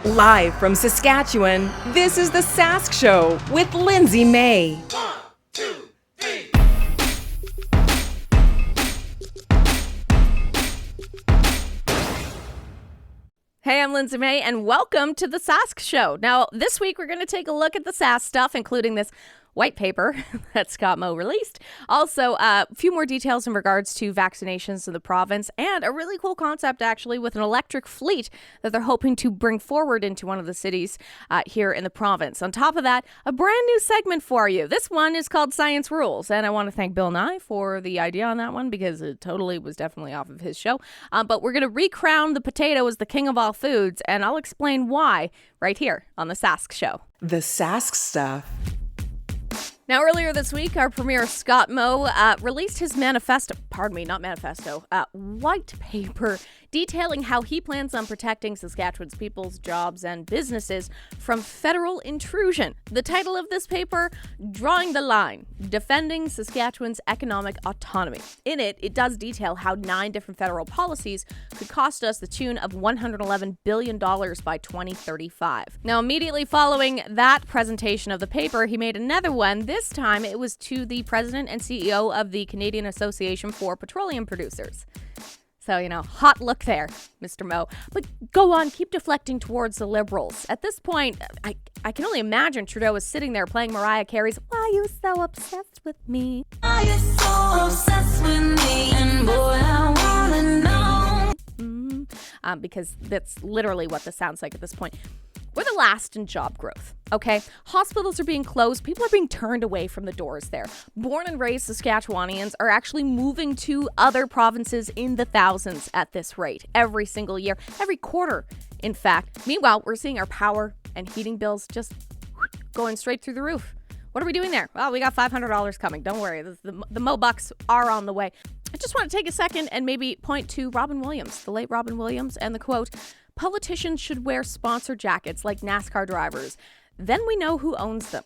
Live from Saskatchewan, this is The Sask Show with Lindsay May. 1, 2, 3. Hey, I'm Lindsay May, and welcome to The Sask Show. Now, this week we're going to take a look at the Sask Stuff, including this white paper that Scott Moe released. Also, a few more details in regards to vaccinations in the province, and a really cool concept, actually, with an electric fleet that they're hoping to bring forward into one of the cities here in the province. On top of that, a brand new segment for you. This one is called Science Rules, and I want to thank Bill Nye for the idea on that one because it totally was definitely off of his show. But we're going to recrown the potato as the king of all foods, and I'll explain why right here on The Sask Show. The Sask Stuff. Now, earlier this week, our premier, Scott Moe, released his white paper detailing how he plans on protecting Saskatchewan's people's jobs and businesses from federal intrusion. The title of this paper, Drawing the Line, Defending Saskatchewan's Economic Autonomy. In it, it does detail how 9 different federal policies could cost us the tune of $111 billion by 2035. Now, immediately following that presentation of the paper, he made another one. This time, it was to the president and CEO of the Canadian Association for Petroleum Producers. So, hot look there, Mr. Moe. But go on, keep deflecting towards the Liberals. At this point, I can only imagine Trudeau is sitting there playing Mariah Carey's Why Are You So Obsessed With Me? Are you so obsessed with me? And boy, I wanna know. Because that's literally what this sounds like at this point. We're the last in job growth, okay? Hospitals are being closed. People are being turned away from the doors there. Born and raised Saskatchewanians are actually moving to other provinces in the thousands at this rate every single year, every quarter, in fact. Meanwhile, we're seeing our power and heating bills just going straight through the roof. What are we doing there? Well, we got $500 coming. Don't worry. The Mo bucks are on the way. I just want to take a second and maybe point to Robin Williams, the late Robin Williams, and the quote, "Politicians should wear sponsor jackets like NASCAR drivers. Then we know who owns them."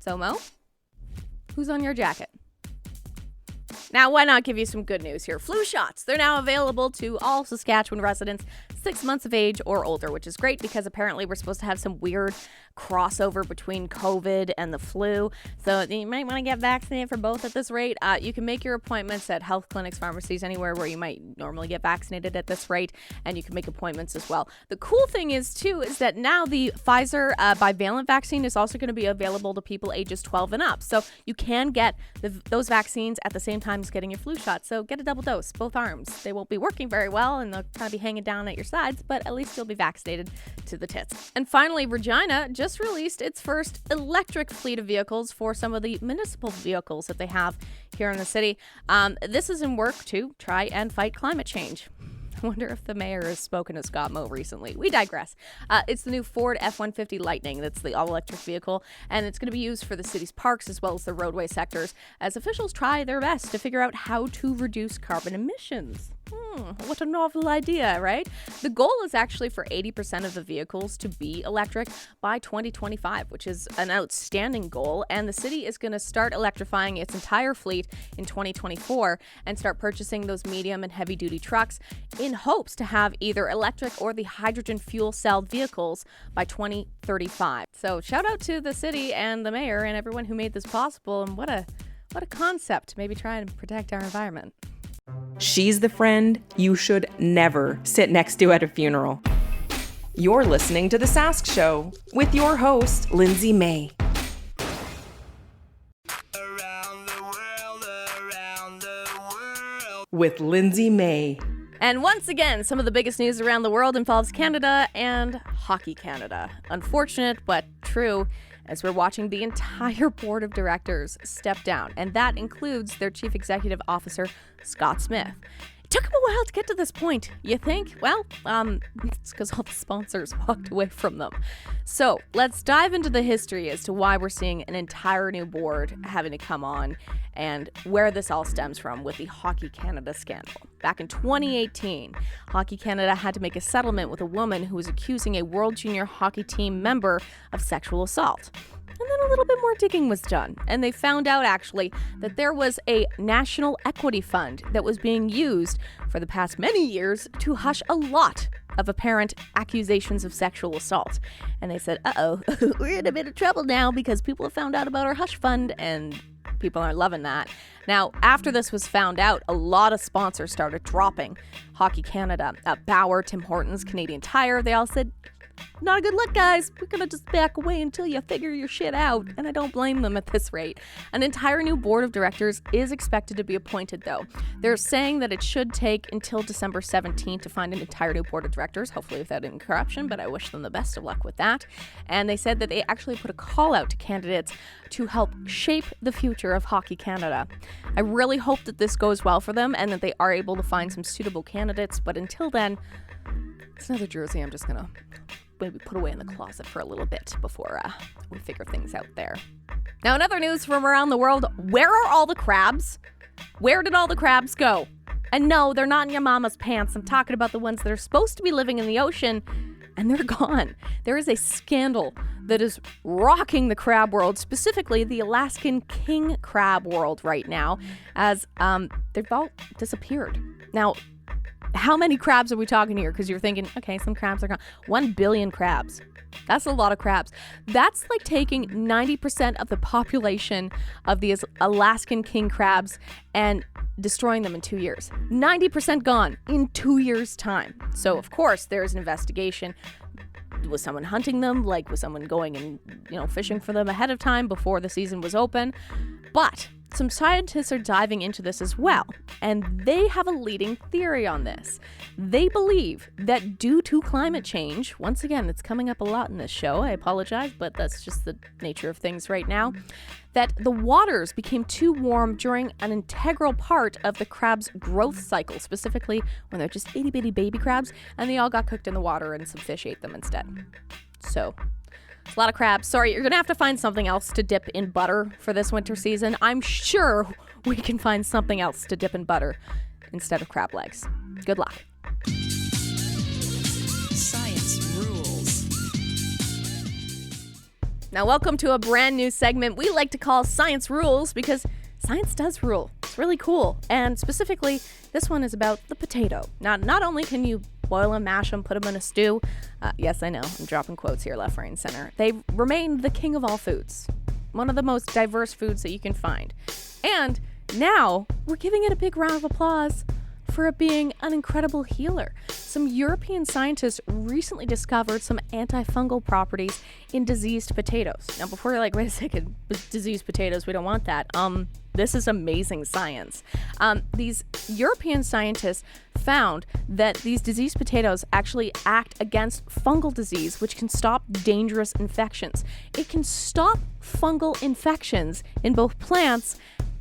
So, Mo, who's on your jacket? Now, why not give you some good news here? Flu shots. They're now available to all Saskatchewan residents 6 months of age or older, which is great because apparently we're supposed to have some weird crossover between COVID and the flu. So you might want to get vaccinated for both at this rate. You can make your appointments at health clinics, pharmacies, anywhere where you might normally get vaccinated at this rate, and you can make appointments as well. The cool thing is that now the Pfizer bivalent vaccine is also going to be available to people ages 12 and up. So you can get those vaccines at the same time as getting your flu shot. So get a double dose, both arms. They won't be working very well, and they'll kind of be hanging down at your sides, but at least you'll be vaccinated to the tits. And finally, Regina just released its first electric fleet of vehicles for some of the municipal vehicles that they have here in the city. This is in work to try and fight climate change. I wonder if the mayor has spoken to Scott Moe recently. We digress. It's the new Ford F-150 Lightning. That's the all-electric vehicle, and it's going to be used for the city's parks as well as the roadway sectors as officials try their best to figure out how to reduce carbon emissions. What a novel idea, right? The goal is actually for 80% of the vehicles to be electric by 2025, which is an outstanding goal. And the city is going to start electrifying its entire fleet in 2024 and start purchasing those medium and heavy duty trucks in hopes to have either electric or the hydrogen fuel cell vehicles by 2035. So shout out to the city and the mayor and everyone who made this possible. And what a concept. Maybe try and protect our environment. She's the friend you should never sit next to at a funeral. You're listening to The Sask Show with your host, Lindsay May. With Lindsay May. And once again, some of the biggest news around the world involves Canada and Hockey Canada. Unfortunate, but true, as we're watching the entire board of directors step down, and that includes their chief executive officer, Scott Smith. It took him a while to get to this point, you think? Well, it's because all the sponsors walked away from them. So let's dive into the history as to why we're seeing an entire new board having to come on and where this all stems from with the Hockey Canada scandal. Back in 2018, Hockey Canada had to make a settlement with a woman who was accusing a World Junior Hockey Team member of sexual assault. And then a little bit more digging was done, and they found out actually that there was a national equity fund that was being used for the past many years to hush a lot of apparent accusations of sexual assault. And they said, uh-oh, we're in a bit of trouble now because people have found out about our hush fund, and people aren't loving that. Now, after this was found out, a lot of sponsors started dropping. Hockey Canada, Bauer, Tim Hortons, Canadian Tire, they all said, not a good look, guys. We're going to just back away until you figure your shit out. And I don't blame them at this rate. An entire new board of directors is expected to be appointed, though. They're saying that it should take until December 17th to find an entire new board of directors, hopefully without any corruption, but I wish them the best of luck with that. And they said that they actually put a call out to candidates to help shape the future of Hockey Canada. I really hope that this goes well for them and that they are able to find some suitable candidates. But until then, it's another jersey I'm just going to maybe put away in the closet for a little bit before we figure things out there. Now, in other news from around the world, where are all the crabs? Where did all the crabs go? And no, they're not in your mama's pants. I'm talking about the ones that are supposed to be living in the ocean, and they're gone. There is a scandal that is rocking the crab world, specifically the Alaskan king crab world right now, as they've all disappeared. Now, how many crabs are we talking here? Because you're thinking, okay, some crabs are gone. 1 billion crabs. That's a lot of crabs. That's like taking 90% of the population of the Alaskan king crabs and destroying them in 2 years. 90% gone in 2 years' time. So, of course, there's an investigation. Was someone hunting them? Like, was someone going and, fishing for them ahead of time before the season was open? But some scientists are diving into this as well, and they have a leading theory on this. They believe that due to climate change, once again, it's coming up a lot in this show, I apologize, but that's just the nature of things right now, that the waters became too warm during an integral part of the crab's growth cycle, specifically when they're just itty bitty baby crabs, and they all got cooked in the water and some fish ate them instead. So, it's a lot of crabs. Sorry, you're going to have to find something else to dip in butter for this winter season. I'm sure we can find something else to dip in butter instead of crab legs. Good luck. Science rules. Now, welcome to a brand new segment we like to call Science Rules, because science does rule. It's really cool. And specifically, this one is about the potato. Now, not only can you boil them, mash them, put them in a stew. Yes, I know, I'm dropping quotes here left, right, and center. They remain the king of all foods. One of the most diverse foods that you can find. And now we're giving it a big round of applause for it being an incredible healer. Some European scientists recently discovered some antifungal properties in diseased potatoes. Now, before you're like, wait a second, diseased potatoes, we don't want that. This is amazing science. These European scientists found that these diseased potatoes actually act against fungal disease, which can stop dangerous infections. It can stop fungal infections in both plants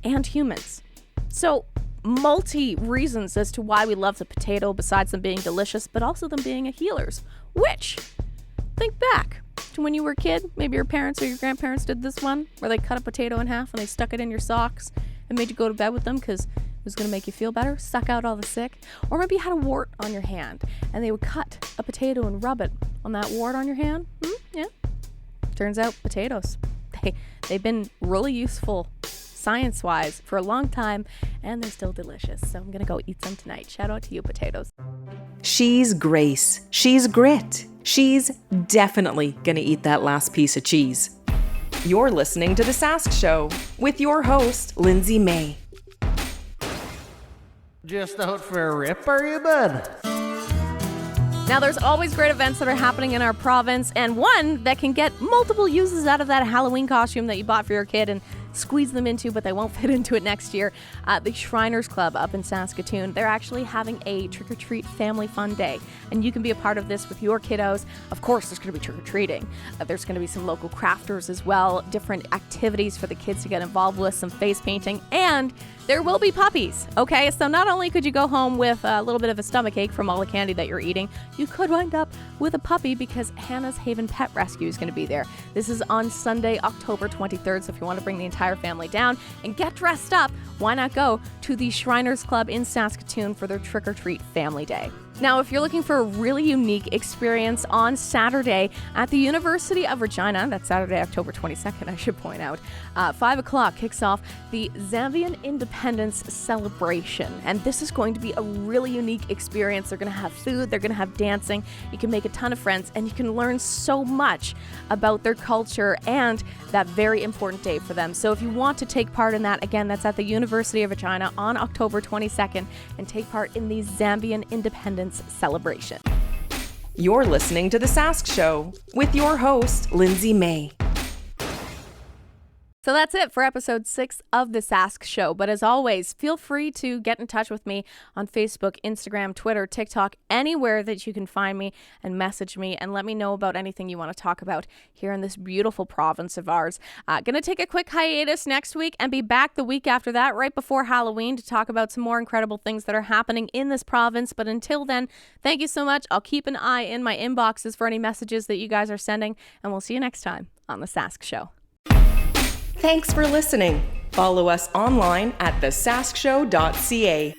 and humans. So, multi reasons as to why we love the potato, besides them being delicious, but also them being a healers. Which, think back to when you were a kid. Maybe your parents or your grandparents did this one, where they cut a potato in half and they stuck it in your socks and made you go to bed with them because it was going to make you feel better, suck out all the sick. Or maybe you had a wart on your hand and they would cut a potato and rub it on that wart on your hand. Yeah. Turns out potatoes, they've been really useful science-wise for a long time, and they're still delicious. So I'm gonna go eat some tonight. Shout out to you, potatoes. She's Grace. She's grit. She's definitely gonna eat that last piece of cheese. You're listening to The Sask Show with your host, Lindsay May. Just out for a rip, are you, bud? Now, there's always great events that are happening in our province, and one that can get multiple uses out of that Halloween costume that you bought for your kid and squeeze them into, but they won't fit into it next year. The Shriners Club up in Saskatoon, they're actually having a trick-or-treat family fun day, and you can be a part of this with your kiddos. Of course, there's going to be trick-or-treating. There's going to be some local crafters as well, different activities for the kids to get involved with, some face painting, and there will be puppies, okay? So not only could you go home with a little bit of a stomachache from all the candy that you're eating, you could wind up with a puppy because Hannah's Haven Pet Rescue is going to be there. This is on Sunday, October 23rd, so if you want to bring the entire family down and get dressed up, why not go to the Shriners Club in Saskatoon for their trick-or-treat family day? Now, if you're looking for a really unique experience on Saturday at the University of Regina, that's Saturday, October 22nd, I should point out, 5 o'clock kicks off the Zambian Independence Celebration. And this is going to be a really unique experience. They're going to have food, they're going to have dancing, you can make a ton of friends, and you can learn so much about their culture and that very important day for them. So if you want to take part in that, again, that's at the University of Regina on October 22nd, and take part in the Zambian Independence Celebration. You're listening to The Sask Show with your host, Lindsay May. So that's it for episode 6 of The Sask Show. But as always, feel free to get in touch with me on Facebook, Instagram, Twitter, TikTok, anywhere that you can find me, and message me and let me know about anything you want to talk about here in this beautiful province of ours. Gonna take a quick hiatus next week and be back the week after that, right before Halloween, to talk about some more incredible things that are happening in this province. But until then, thank you so much. I'll keep an eye in my inboxes for any messages that you guys are sending, and we'll see you next time on The Sask Show. Thanks for listening. Follow us online at TheSaskShow.ca.